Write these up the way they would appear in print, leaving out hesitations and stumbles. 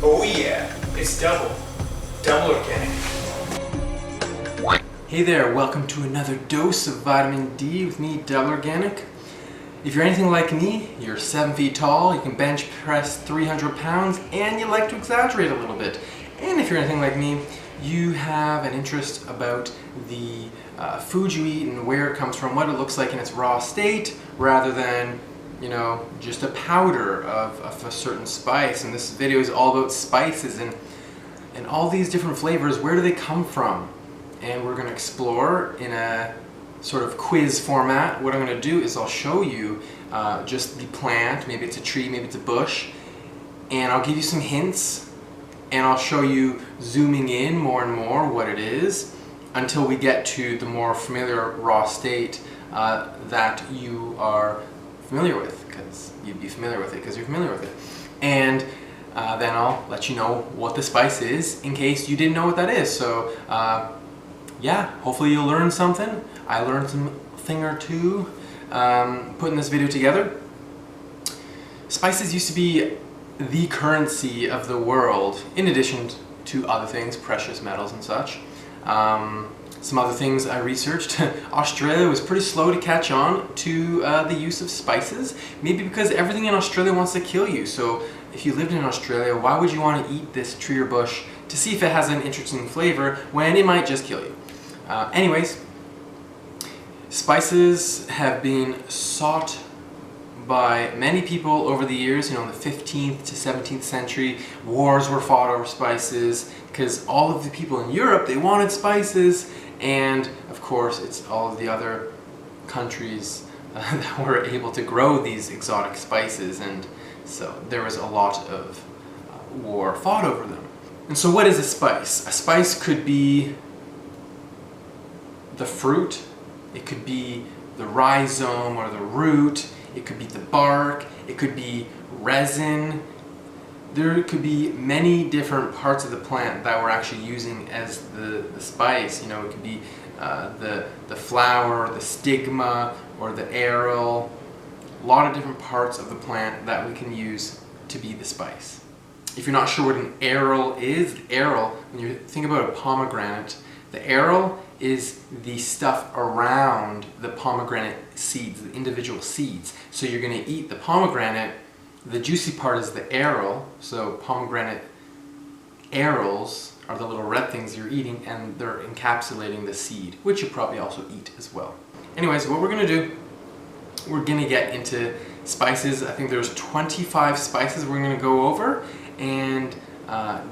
Oh yeah, it's double organic. Hey there, welcome to another dose of vitamin D with me, Double Organic. If you're anything like me, you're 7 feet tall, you can bench press 300 pounds, and you like to exaggerate a little bit. And if you're anything like me, you have an interest about the food you eat and where it comes from, what it looks like in its raw state, rather than, you know, just a powder of a certain spice. And this video is all about spices and all these different flavors. Where do they come from? And we're going to explore in a sort of quiz format. What I'm going to do is I'll show you just the plant. Maybe it's a tree, maybe it's a bush, and I'll give you some hints, and I'll show you zooming in more and more what it is until we get to the more familiar raw state that you are familiar with, because you'd be familiar with it because you're familiar with it. And then I'll let you know what the spice is in case you didn't know what that is. So yeah, hopefully you'll learn something. I learned something or two putting this video together. Spices used to be the currency of the world, in addition to other things, precious metals and such. Some other things I researched. Australia was pretty slow to catch on to the use of spices, maybe because everything in Australia wants to kill you. So if you lived in Australia, why would you want to eat this tree or bush to see if it has an interesting flavor when it might just kill you? Anyways, spices have been sought by many people over the years. You know, in the 15th to 17th century, wars were fought over spices because all of the people in Europe, they wanted spices, and of course it's all of the other countries that were able to grow these exotic spices, and so there was a lot of war fought over them. And so what is a spice? A spice could be the fruit, it could be the rhizome or the root, it could be the bark, it could be resin. There could be many different parts of the plant that we're actually using as the spice. You know, it could be the flower, the stigma, or the aril. A lot of different parts of the plant that we can use to be the spice. If you're not sure what an aril is, when you think about a pomegranate, the aril is the stuff around the pomegranate seeds, the individual seeds. So you're going to eat the pomegranate, the juicy part is the aril, so pomegranate arils are the little red things you're eating, and they're encapsulating the seed, which you probably also eat as well. Anyways, what we're going to do, we're going to get into spices. I think there's 25 spices we're going to go over, and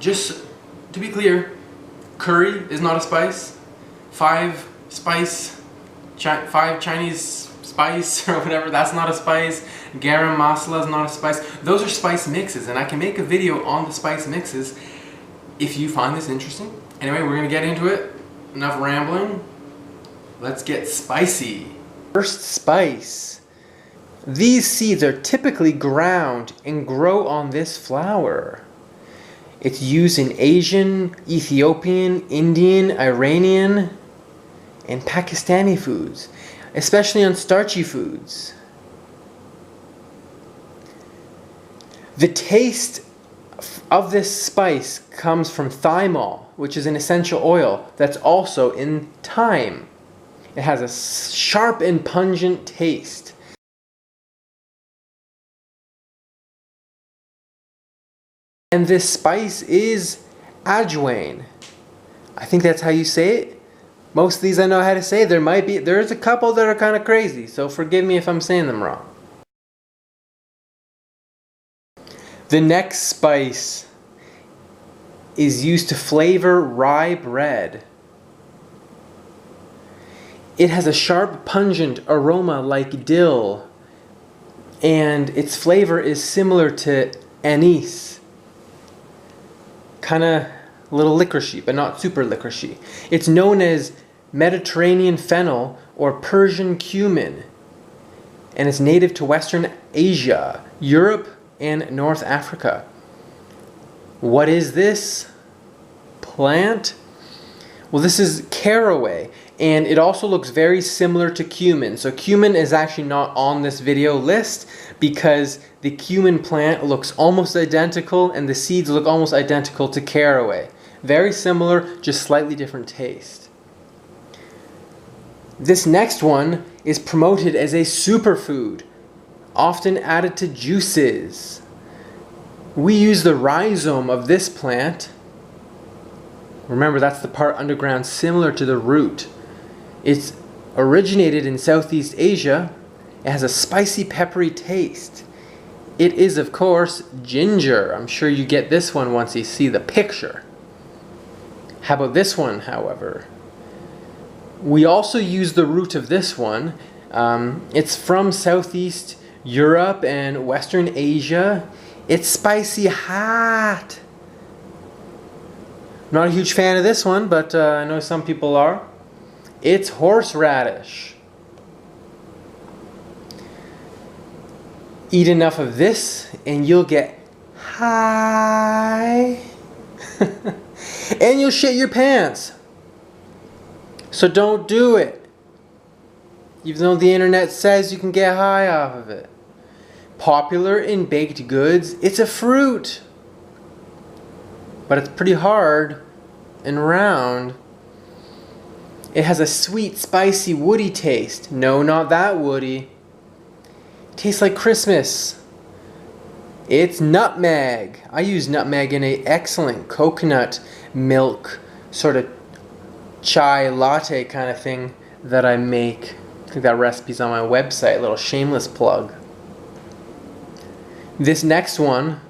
just to be clear, curry is not a spice. 5 Chinese spice or whatever, that's not a spice. Garam masala is not a spice. Those are spice mixes, and I can make a video on the spice mixes if you find this interesting. Anyway, we're gonna get into it. Enough rambling. Let's get spicy. First spice. These seeds are typically ground and grow on this flower. It's used in Asian, Ethiopian, Indian, Iranian, and Pakistani foods, especially on starchy foods. The taste of this spice comes from thymol, which is an essential oil that's also in thyme. It has a sharp and pungent taste. And this spice is Ajwain. I think that's how you say it. Most of these I know how to say. There's a couple that are kind of crazy, so forgive me if I'm saying them wrong. The next spice is used to flavor rye bread. It has a sharp, pungent aroma like dill, and its flavor is similar to anise. Kind of a little licoricey, but not super licoricey. It's known as Mediterranean fennel or Persian cumin, and it's native to Western Asia, Europe, and North Africa. What is this plant? Well, this is caraway, and it also looks very similar to cumin. So cumin is actually not on this video list because the cumin plant looks almost identical and the seeds look almost identical to caraway. Very similar, just slightly different taste. This next one is promoted as a superfood, often added to juices. We use the rhizome of this plant. Remember, that's the part underground similar to the root. It's originated in Southeast Asia. It has a spicy, peppery taste. It is, of course, ginger. I'm sure you get this one once you see the picture. How about this one, however? We also use the root of this one. It's from Southeast Europe and Western Asia. It's spicy hot. Not a huge fan of this one, but I know some people are. It's horseradish. Eat enough of this and you'll get high. And you'll shit your pants. So don't do it. Even though the internet says you can get high off of it. Popular in baked goods, it's a fruit. But it's pretty hard and round. It has a sweet, spicy, woody taste. No, not that woody. It tastes like Christmas. It's nutmeg. I use nutmeg in an excellent coconut milk sort of chai latte kind of thing that I make. I think that recipe's on my website, a little shameless plug. This next one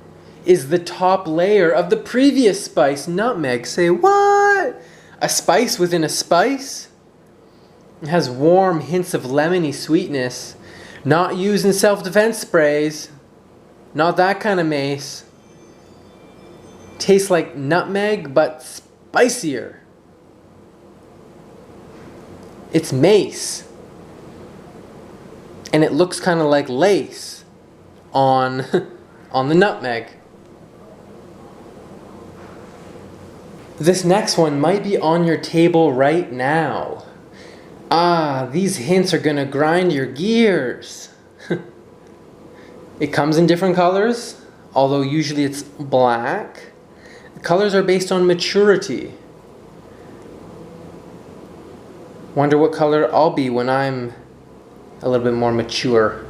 is the top layer of the previous spice, nutmeg. Say what? A spice within a spice? It has warm hints of lemony sweetness. Not used in self-defense sprays. Not that kind of mace. Tastes like nutmeg, but spicier. It's mace. And it looks kind of like lace on the nutmeg. This next one might be on your table right now. Ah, these hints are gonna grind your gears. It comes in different colors, although usually it's black. The colors are based on maturity. Wonder what color I'll be when I'm a little bit more mature.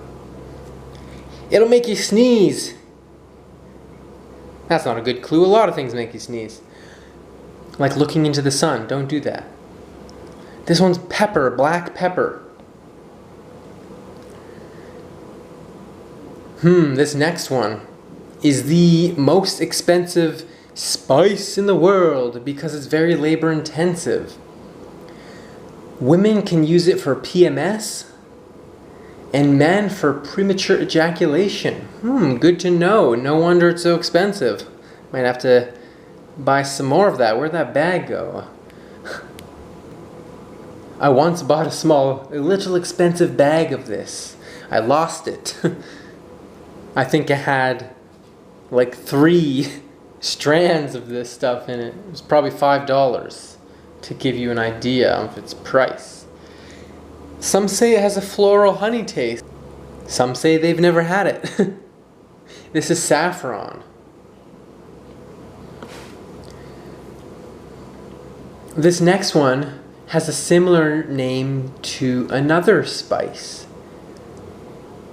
It'll make you sneeze. That's not a good clue. A lot of things make you sneeze. Like looking into the sun. Don't do that. This one's pepper, black pepper. This next one is the most expensive spice in the world because it's very labor intensive. Women can use it for PMS and men for premature ejaculation. Good to know. No wonder it's so expensive. Might have to buy some more of that. Where'd that bag go? I once bought a little expensive bag of this. I lost it. I think it had like 3 strands of this stuff in it. It was probably $5 to give you an idea of its price. Some say it has a floral honey taste. Some say they've never had it. This is saffron. This next one has a similar name to another spice.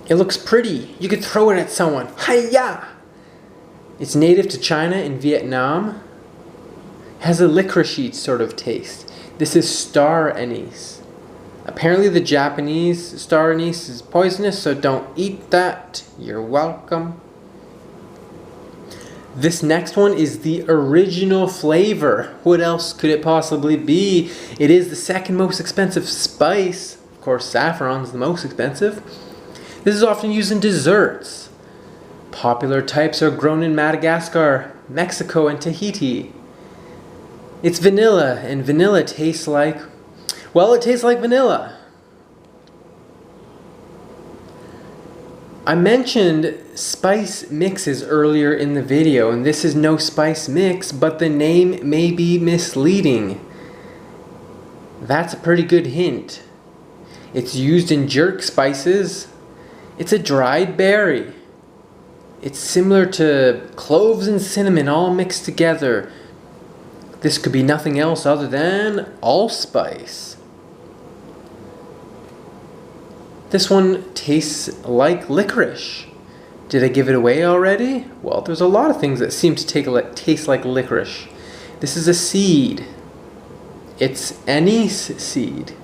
It looks pretty. You could throw it at someone. Hi-ya! It's native to China and Vietnam. It has a licorice sort of taste. This is star anise. Apparently the Japanese star anise is poisonous, so don't eat that. You're welcome. This next one is the original flavor. What else could it possibly be? It is the second most expensive spice. Of course, saffron is the most expensive. This is often used in desserts. Popular types are grown in Madagascar, Mexico, and Tahiti. It's vanilla, and vanilla tastes like, well, it tastes like vanilla. I mentioned spice mixes earlier in the video, and this is no spice mix, but the name may be misleading. That's a pretty good hint. It's used in jerk spices. It's a dried berry. It's similar to cloves and cinnamon all mixed together. This could be nothing else other than allspice. This one tastes like licorice. Did I give it away already? Well, there's a lot of things that seem to taste like licorice. This is a seed. It's anise seed.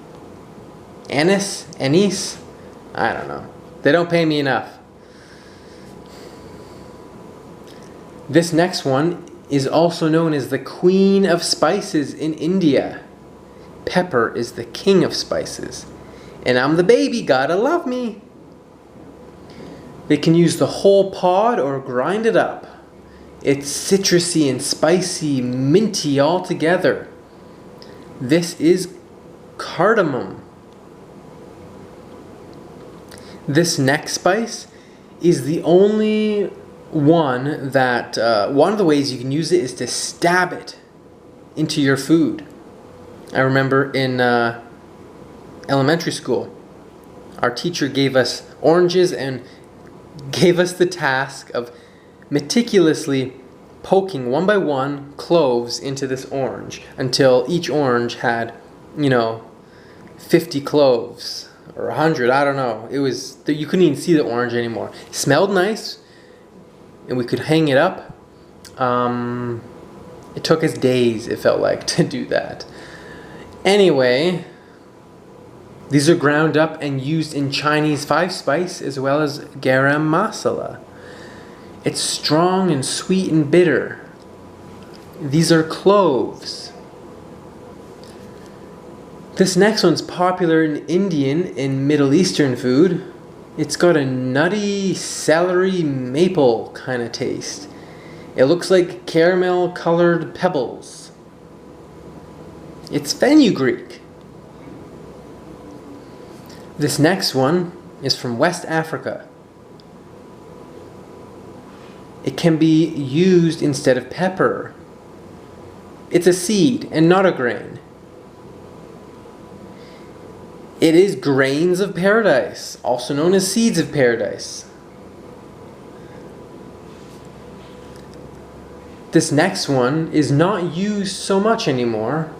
Anise? Anise? I don't know. They don't pay me enough. This next one is also known as the Queen of Spices in India. Pepper is the king of spices. And I'm the baby, gotta love me. They can use the whole pod or grind it up. It's citrusy and spicy, minty all together. This is cardamom. This next spice is the only one that, one of the ways you can use it is to stab it into your food. I remember in elementary school, our teacher gave us oranges and gave us the task of meticulously poking one by one cloves into this orange until each orange had, 50 cloves or 100, I don't know. It was, you couldn't even see the orange anymore. It smelled nice and we could hang it up. It took us days, it felt like, to do that. Anyway, these are ground up and used in Chinese 5-spice as well as garam masala. It's strong and sweet and bitter. These are cloves. This next one's popular in Indian and Middle Eastern food. It's got a nutty, celery, maple kind of taste. It looks like caramel colored pebbles. It's fenugreek. This next one is from West Africa. It can be used instead of pepper. It's a seed and not a grain. It is grains of paradise, also known as seeds of paradise. This next one is not used so much anymore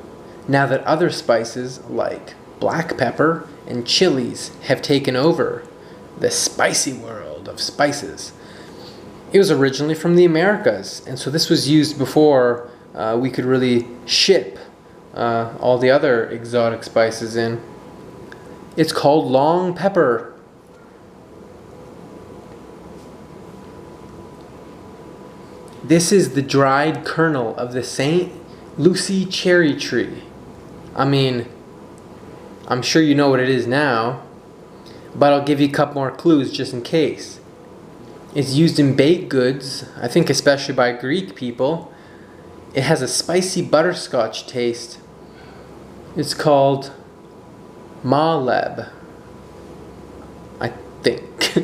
now that other spices like black pepper and chilies have taken over the spicy world of spices. It was originally from the Americas, and so this was used before we could really ship all the other exotic spices in. It's called long pepper. This is the dried kernel of the St. Lucie cherry tree. I mean, I'm sure you know what it is now, but I'll give you a couple more clues just in case. It's used in baked goods, I think especially by Greek people. It has a spicy butterscotch taste. It's called Mahleb, I think.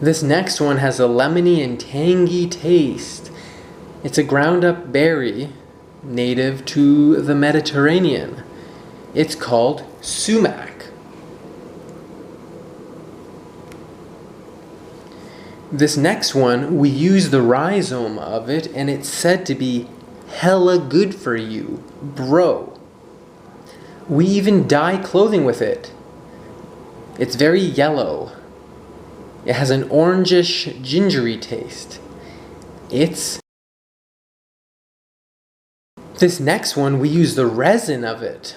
This next one has a lemony and tangy taste. It's a ground up berry native to the Mediterranean. It's called sumac. This next one, we use the rhizome of it and it's said to be hella good for you, bro. We even dye clothing with it. It's very yellow. It has an orangish, gingery taste. This next one, we use the resin of it.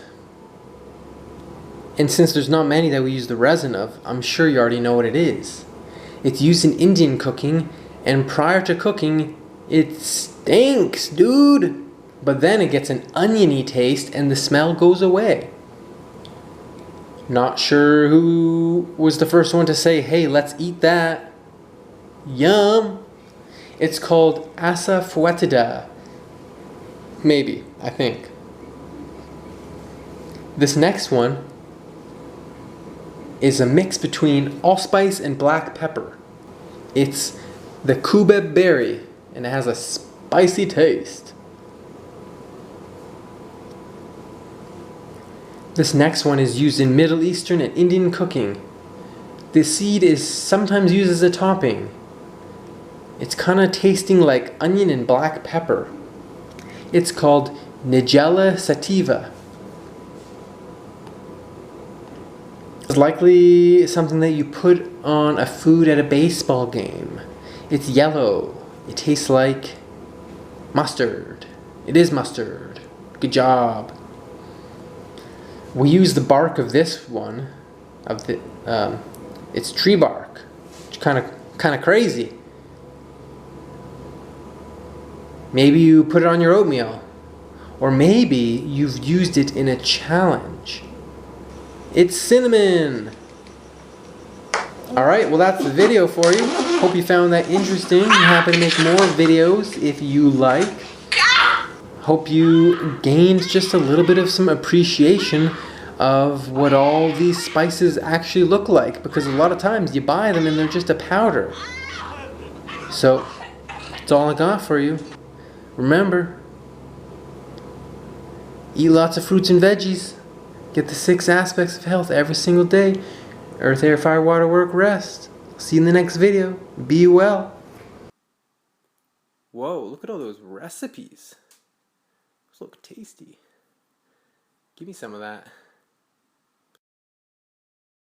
And since there's not many that we use the resin of, I'm sure you already know what it is. It's used in Indian cooking, and prior to cooking, it stinks, dude. But then it gets an oniony taste and the smell goes away. Not sure who was the first one to say, hey, let's eat that. Yum. It's called Asafoetida. Maybe, I think. This next one is a mix between allspice and black pepper. It's the Cubeb berry and it has a spicy taste. This next one is used in Middle Eastern and Indian cooking. The seed is sometimes used as a topping. It's kind of tasting like onion and black pepper. It's called Nigella Sativa. It's likely something that you put on a food at a baseball game. It's yellow. It tastes like mustard. It is mustard. Good job. We use the bark of this one, it's tree bark. It's kind of crazy. Maybe you put it on your oatmeal, or maybe you've used it in a challenge. It's cinnamon. Alright, well that's the video for you. Hope you found that interesting. I'm happy to make more videos if you like. Hope you gained just a little bit of some appreciation of what all these spices actually look like, because a lot of times you buy them and they're just a powder. So, that's all I got for you. Remember, eat lots of fruits and veggies. Get the 6 aspects of health every single day. Earth, air, fire, water, work, rest. See you in the next video. Be well. Whoa, look at all those recipes. Those look tasty. Give me some of that.